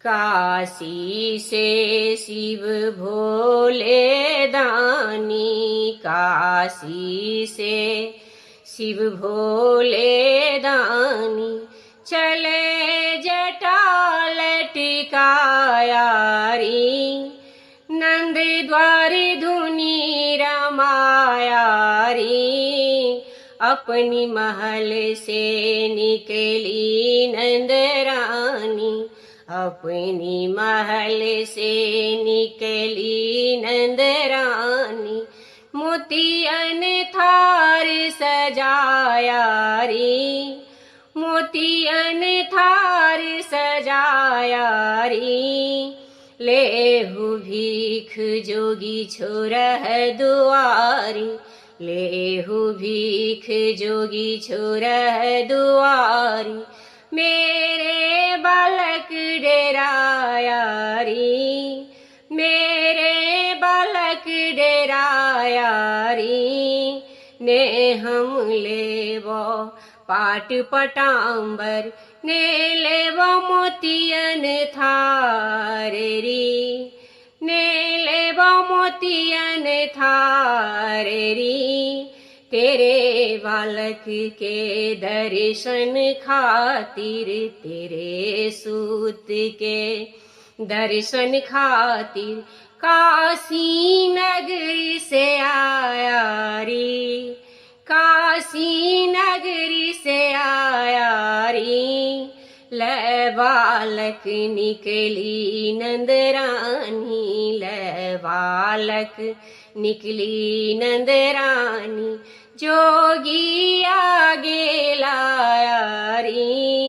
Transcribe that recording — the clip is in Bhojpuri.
काशी से शिव भोले दानी, काशी से शिव भोले दानी, चले जटा लटकायारी, नंद द्वार धुनी रमायारी। अपनी महल से निकली नंद रानी, अपनी महल से निकली नंद रानी, मोतियन थार सजाया री, मोतियन थार सजाया री। लेहु भीख जोगी छोरह दुआरी, लेहु भीख जोगी छोरह दुआरी। मेरे बालक डेरायारी, मेरे बालक डेरायारी। ने हम लेबो पाट पटांबर, ने लेबो मोतियन थारेरी, ने लेबो मोतियन थारेरी। तेरे बालक के दर्शन खातिर, तेरे सूत के दर्शन खातिर, काशी नगरी से आया री, काशी नगरी से आया री। ले बालक निकली नंद रानी, ले बालक निकली नंद रानी, जोगी आगे लाया री।